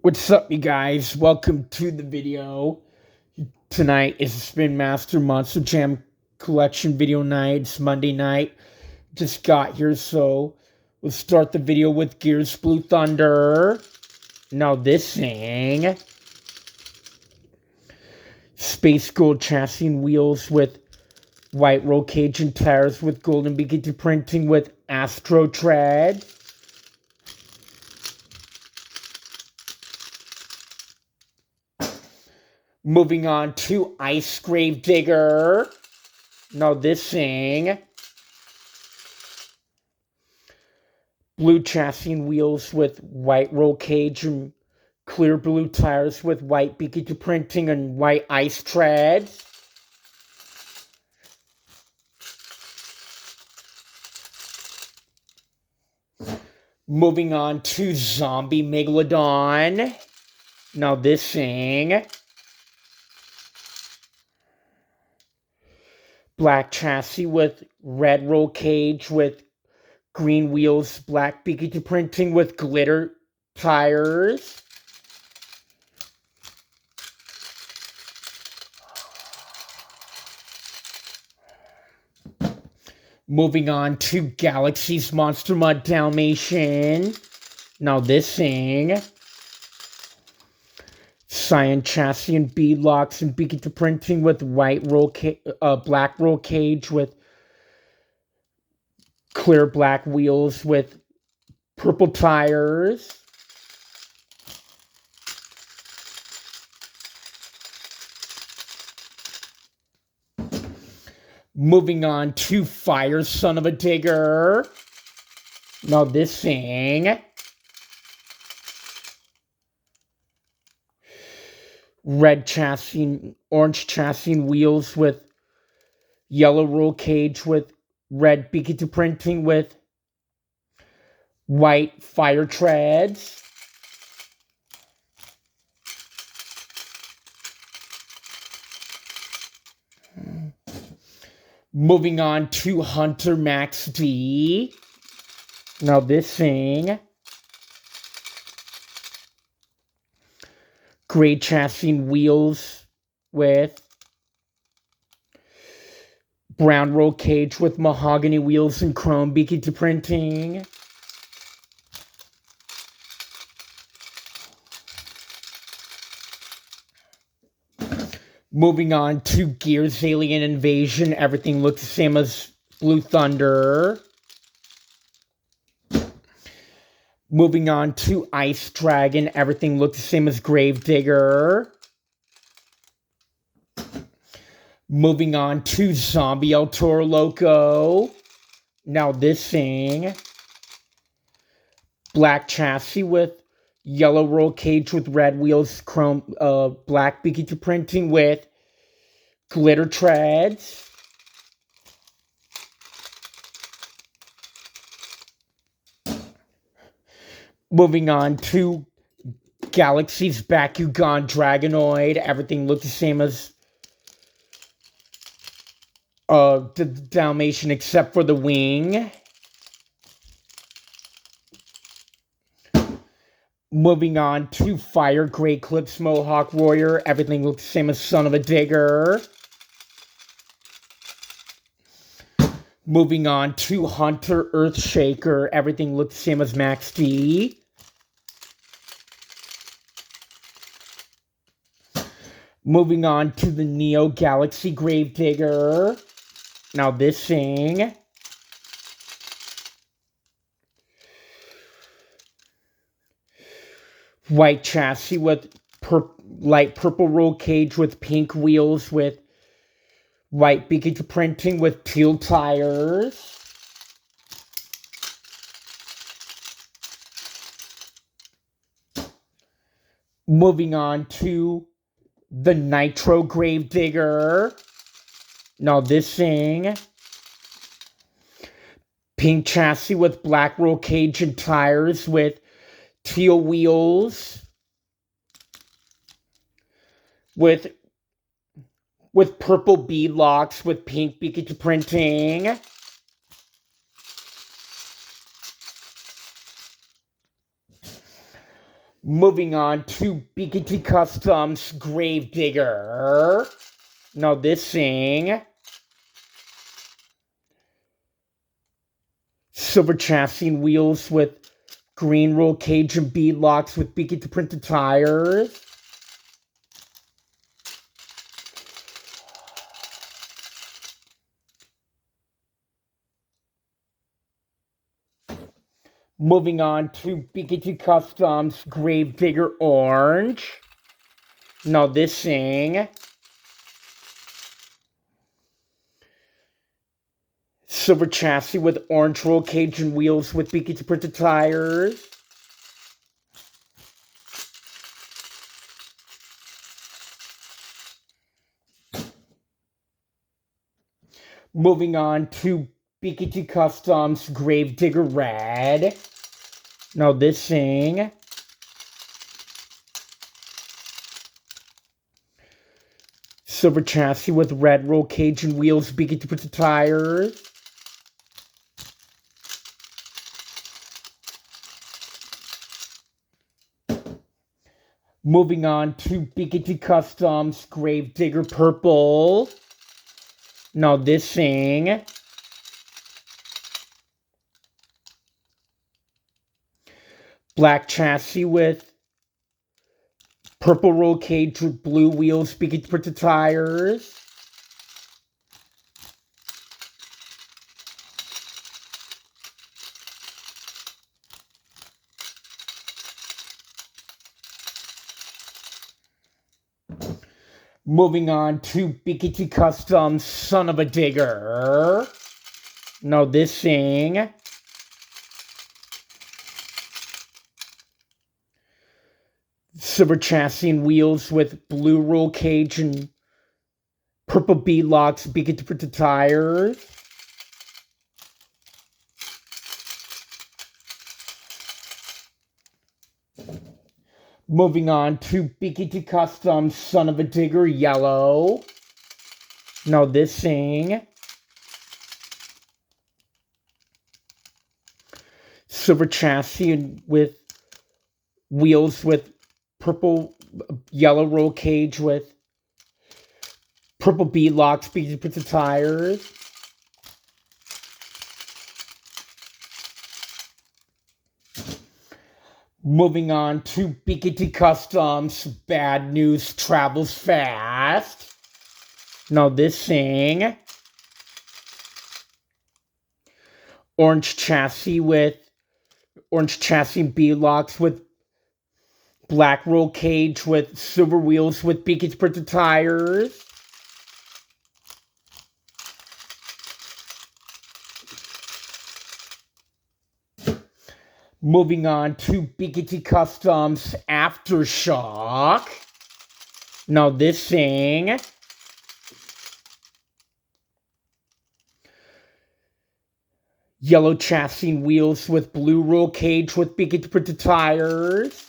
What's up, you guys? Welcome to the video. Tonight is Spin Master Monster Jam Collection video night. It's Monday night. Just got here, so we'll start the video with Gears Blue Thunder. Now this thing. Space Gold chassis and wheels with white roll cage and tires with golden beaky printing with Astro Tread. Moving on to Ice Grave Digger. Now this thing. Blue chassis and wheels with white roll cage and clear blue tires with white beaky printing and white ice tread. Moving on to Zombie Megalodon. Now this thing. Black chassis with red roll cage with green wheels, black beaky printing with glitter tires. Moving on to Galaxy's Monster Mud Dalmatian. Now this thing. Cyan chassis and bead locks and beaky printing with black roll cage with clear black wheels with purple tires. Moving on to Fire Son of a Digger. Now this thing. Red chassis, orange chassis and wheels with yellow roll cage with red beaky printing with white fire treads. Moving on to Hunter Max D. Now this thing. Gray chassis and wheels with brown roll cage with mahogany wheels and chrome beaky printing. Moving on to Gears Alien Invasion. Everything looks the same as Blue Thunder. Moving on to Ice Dragon. Everything looks the same as Grave Digger. Moving on to Zombie El Toro Loco. Now this thing. Black chassis with yellow roll cage with red wheels, chrome, black beaky printing with glitter treads. Moving on to Galaxy's Bakugan Dragonoid. Everything looked the same as the Dalmatian except for the wing. Moving on to Fire Grey Clips Mohawk Warrior. Everything looks the same as Son of a Digger. Moving on to Hunter Earthshaker. Everything looks the same as Max D. Moving on to the Neo Galaxy Gravedigger. Now this thing. White chassis with light purple roll cage with pink wheels with white beaky printing with teal tires. Moving on to the Nitro Gravedigger. Now this thing. Pink chassis with black roll cage and tires with teal wheels with purple bead locks with pink beaky printing. Moving on to BKT Customs Gravedigger. Now this thing. Silver chassis and wheels with green roll cage and bead locks with BKT printed tires. Moving on to BKT Customs Gravedigger Orange. Now this thing. Silver chassis with orange roll cage and wheels with BKT printed tires. Moving on to BKT Customs Gravedigger Red. Now this thing. Silver chassis with red roll cage and wheels, BKT printed tires. Moving on to BKT Customs Gravedigger Purple. Now this thing. Black chassis with purple roll cage with blue wheels, BKT printed tires. Moving on to BKT Customs Son of a Digger. Now this thing. Silver chassis and wheels with blue roll cage and purple bead locks, BKT printed tires. Moving on to BKT Customs Son of a Digger Yellow. Now this thing. Silver chassis with wheels with purple yellow roll cage with purple bead locks, BKT printed tires. Moving on to BKT Customs Bad News Travels Fast. Now this thing. Orange chassis and bead locks with black roll cage with silver wheels with BKT printed tires. Moving on to BKT Customs Aftershock. Now this thing. Yellow chassis and wheels with blue roll cage with BKT printed tires.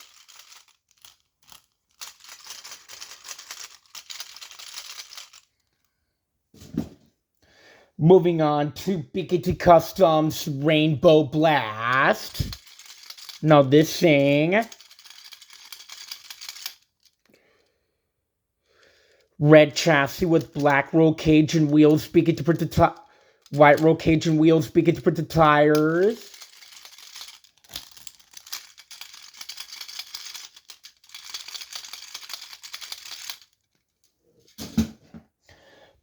Moving on to BKT Customs Rainbow Blast. Now this thing. Red chassis with black roll cage and wheels, BKT printed white roll cage and wheels, BKT printed tires.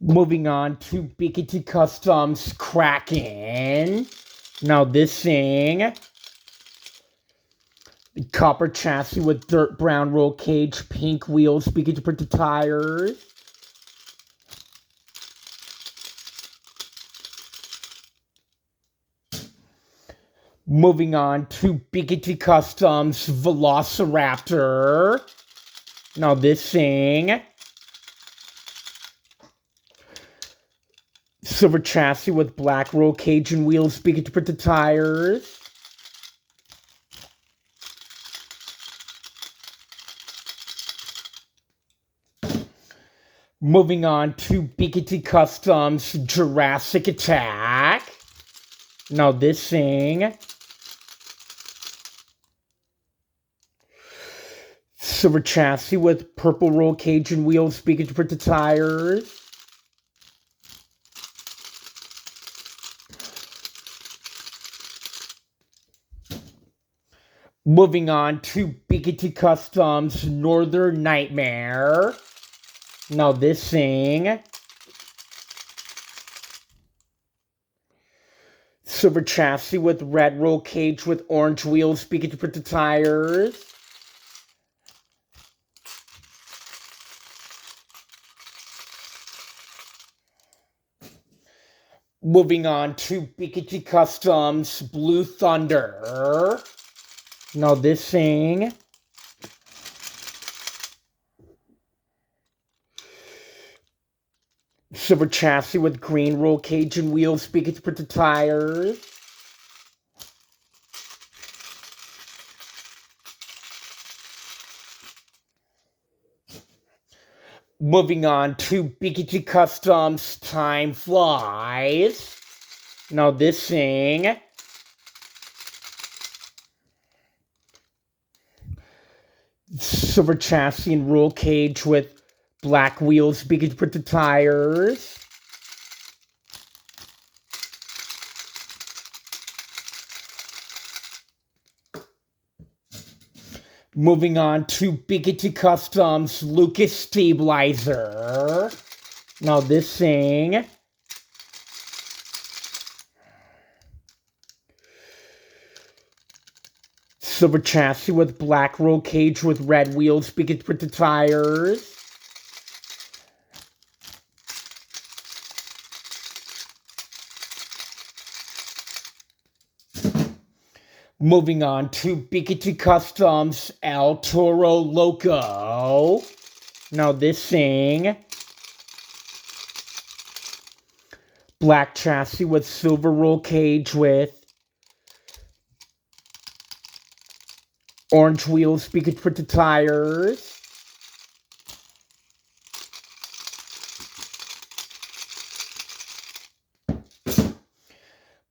Moving on to BKT Customs Kraken. Now this thing. Copper chassis with dirt brown roll cage, pink wheels, BKT printed tires. Moving on to BKT Customs Velociraptor. Now this thing. Silver chassis with black roll cage and wheels, BKT printed tires. Moving on to BKT Customs Jurassic Attack. Now this thing. Silver chassis with purple roll cage and wheels, speaking to print the tires. Moving on to BKT Customs Northern Nightmare. Now this thing. Silver chassis with red roll cage with orange wheels, speaking to print the tires. Moving on to BKT Customs Blue Thunder. Now this thing. Silver chassis with green roll cage and wheels, speaking to print the tires. Moving on to BKT Customs Time Flies. Now this thing. Silver chassis and roll cage with black wheels, speaking to print the tires. Moving on to BKT Customs Lucas Stabilizer. Now this thing. Silver chassis with black roll cage with red wheels, speaking to print the tires. Moving on to BKT Customs El Toro Loco. Now this thing. Black chassis with silver roll cage with orange wheels, speaking to print the tires.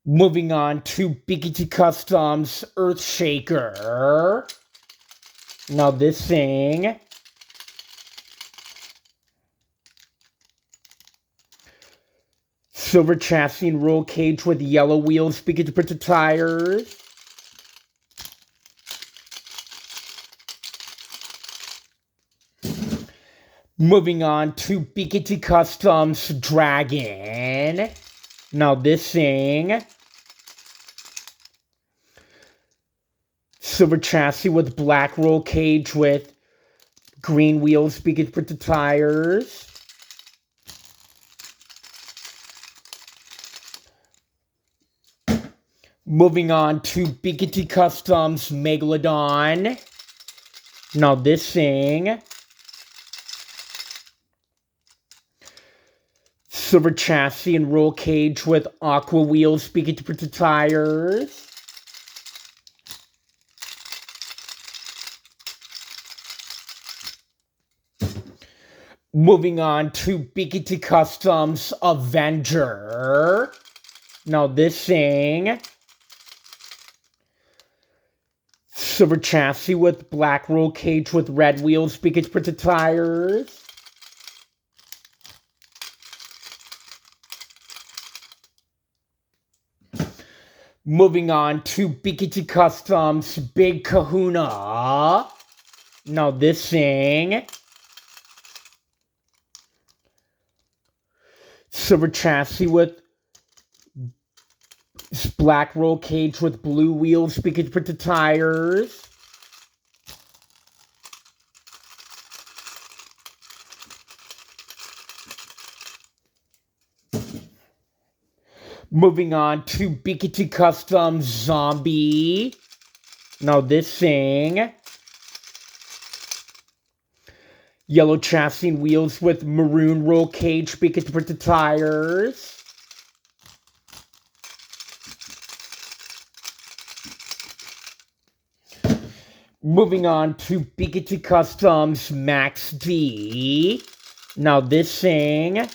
Moving on to BKT Customs Earthshaker. Now this thing. Silver chassis and roll cage with yellow wheels, speaking to print the tires. Moving on to BKT Customs Dragon. Now this thing. Silver chassis with black roll cage with green wheels, speaking to print the tires. Moving on to BKT Customs Megalodon. Now this thing. Silver chassis and roll cage with aqua wheels, speaking to print the tires. Moving on to BKT Customs Avenger. Now this thing. Silver chassis with black roll cage with red wheels, speaking to print the tires. Moving on to BKT Customs Big Kahuna. Now this thing. Silver chassis with black roll cage with blue wheels, speaking to print the tires. Moving on to BKT Customs Zombie. Now this thing. Yellow chassis and wheels with maroon roll cage, speaking to print the tires. Moving on to BKT Customs Max D. Now this thing.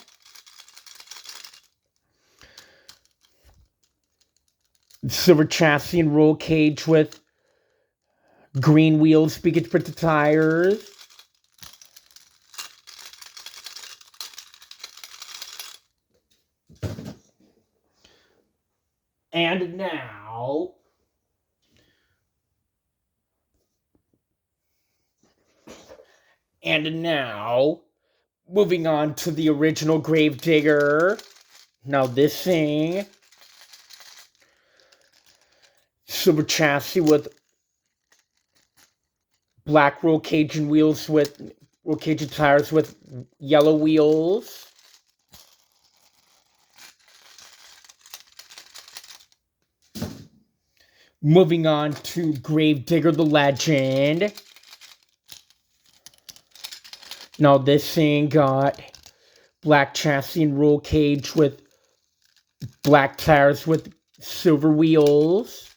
Silver chassis and roll cage with green wheels, speakers, printed tires. And now, moving on to the original Gravedigger. Now this thing, silver chassis with black roll cage wheels with roll cage tires with yellow wheels. Moving on to Gravedigger the Legend. Now this thing got black chassis and roll cage with black tires with silver wheels.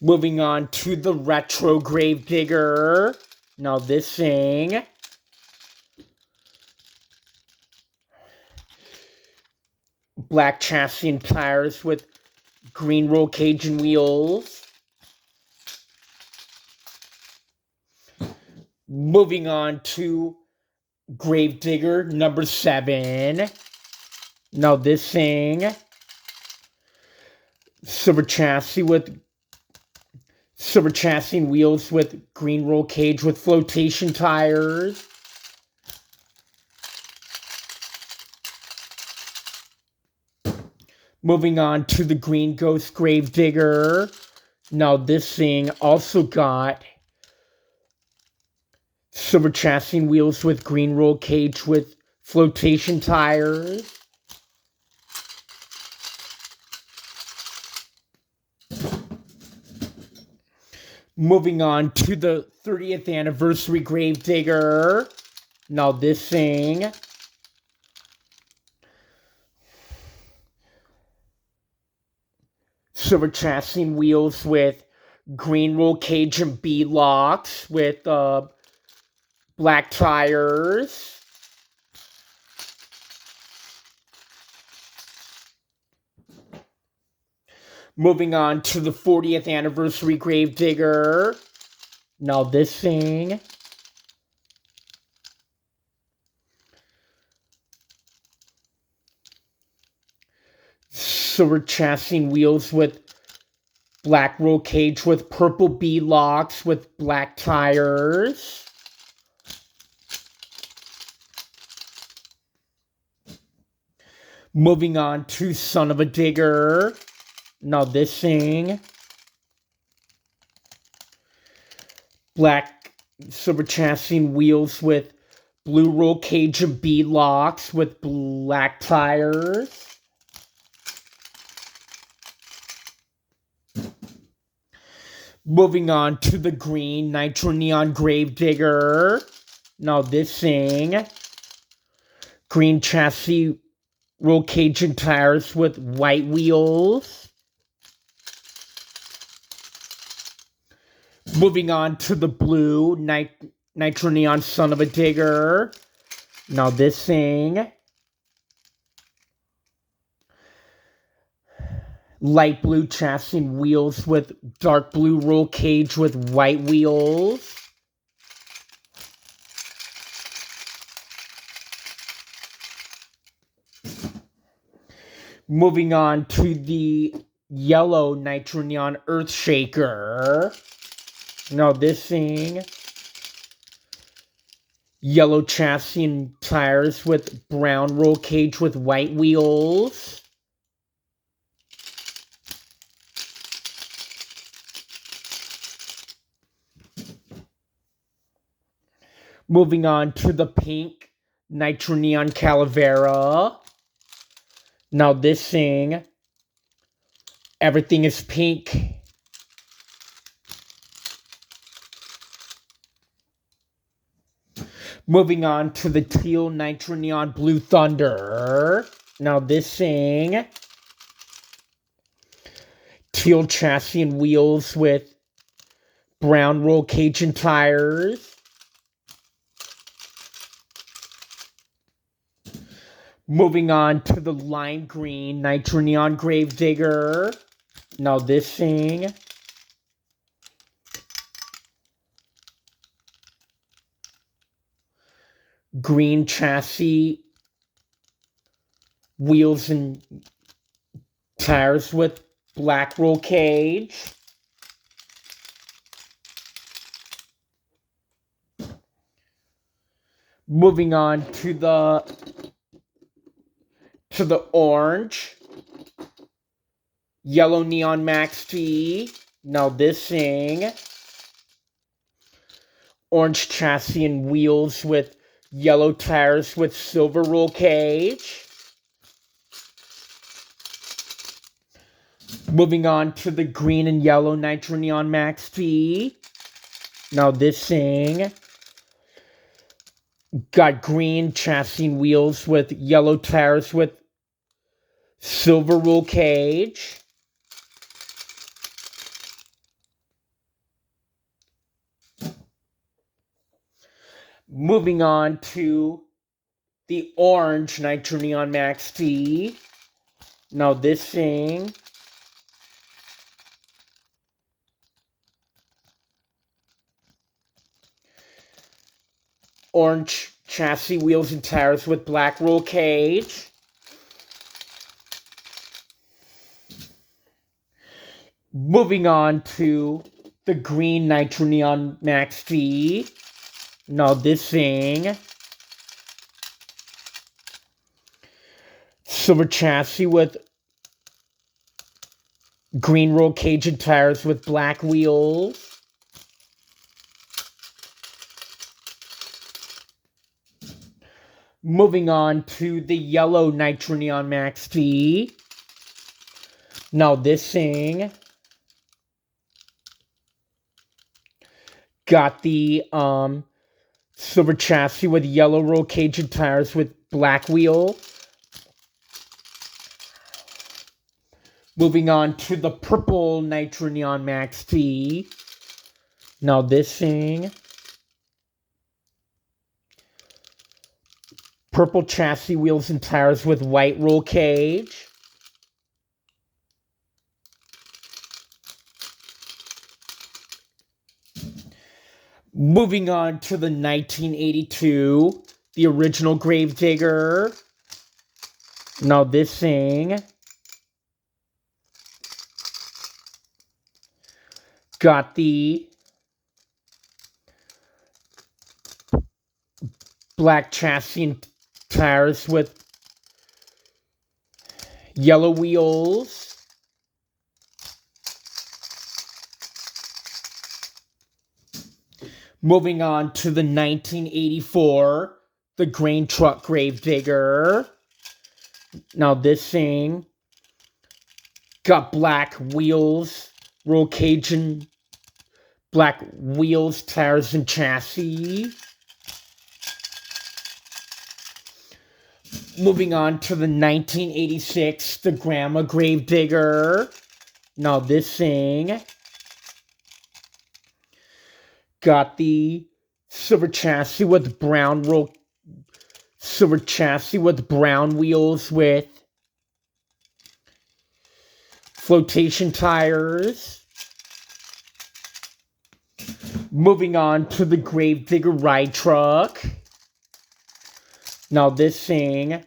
Moving on to the retro Gravedigger. Now this thing, black chassis and tires with green roll cage and wheels. Moving on to Gravedigger number 7. Now this thing, silver chassis and wheels with green roll cage with flotation tires. Moving on to the Green Ghost Gravedigger. Now this thing also got silver chassis and wheels with green roll cage with flotation tires. Moving on to the 30th anniversary Gravedigger. Now this thing, silver chassis and wheels with green roll cage and B-locks with black tires. Moving on to the 40th anniversary Gravedigger. Now this thing, silver chassis and wheels with black roll cage with purple B-locks with black tires. Moving on to Son of a Digger. Now this thing, black silver chassis and wheels with blue roll cage and B-locks with black tires. Moving on to the green Nitro Neon Gravedigger. Now this thing, green chassis, roll cage and tires with white wheels. Moving on to the blue Nitro Neon Son of a Digger. Now this thing, light blue chassis and wheels with dark blue roll cage with white wheels. Moving on to the yellow Nitro Neon Earthshaker. Now this thing, yellow chassis and tires with brown roll cage with white wheels. Moving on to the pink Nitro Neon Calavera. Now this thing, everything is pink. Moving on to the teal Nitro Neon Blue Thunder. Now this thing, teal chassis and wheels with brown roll cage and tires. Moving on to the lime green Nitro Neon Gravedigger. Now this thing. Green chassis, wheels and tires with black roll cage. Moving on to the orange, yellow Neon Max T. Now this thing. Orange chassis and wheels with yellow tires with silver roll cage. Moving on to the green and yellow Nitro Neon Max T. Now this thing. Got green chassis and wheels with yellow tires with silver roll cage. Moving on to the orange Nitro Neon Max T. Now this thing. Orange chassis, wheels, and tires with black roll cage. Moving on to the green Nitro Neon Max T. Now this thing. Silver chassis with green roll cage and tires with black wheels. Moving on to the yellow Nitro Neon Max T. Now this thing. Got the silver chassis with yellow roll cage and tires with black wheel. Moving on to the purple Nitro Neon Max T. Now this thing. Purple chassis, wheels, and tires with white roll cage. Moving on to the 1982, the original Gravedigger. Now this thing. Got the black chassis and tires with yellow wheels. Moving on to the 1984, the grain truck Gravedigger. Now this thing got black wheels, roll cage, and black wheels, tires, and chassis. Moving on to the 1986, the Grandma Gravedigger. Now this thing got the silver chassis with brown brown wheels with flotation tires. Moving on to the Gravedigger ride truck. Now this thing,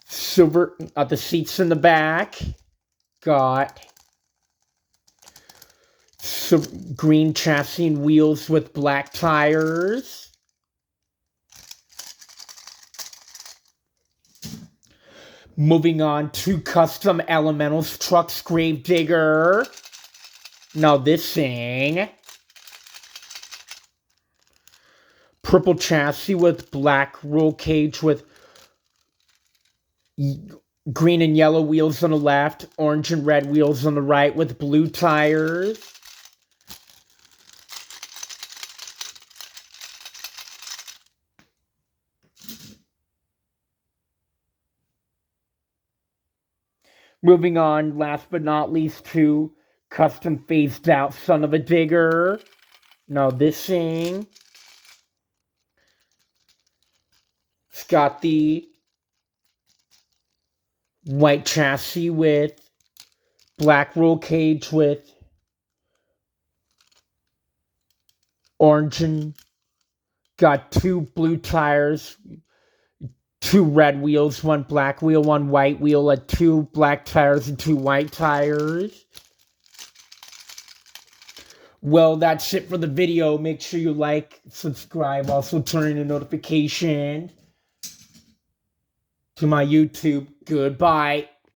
silver, the seats in the back, got green chassis and wheels with black tires. Moving on to Custom Elementals Trucks Gravedigger. Now this thing, purple chassis with black roll cage with green and yellow wheels on the left, orange and red wheels on the right with blue tires. Moving on, last but not least, to Custom Phased Out Son of a Digger. Now this thing, it's got the white chassis with black roll cage with orange, and got 2 blue tires, 2 red wheels, 1 black wheel, 1 white wheel, 2 black tires and 2 white tires. Well, that's it for the video. Make sure you like, subscribe, also turn on the notification to my YouTube. Goodbye.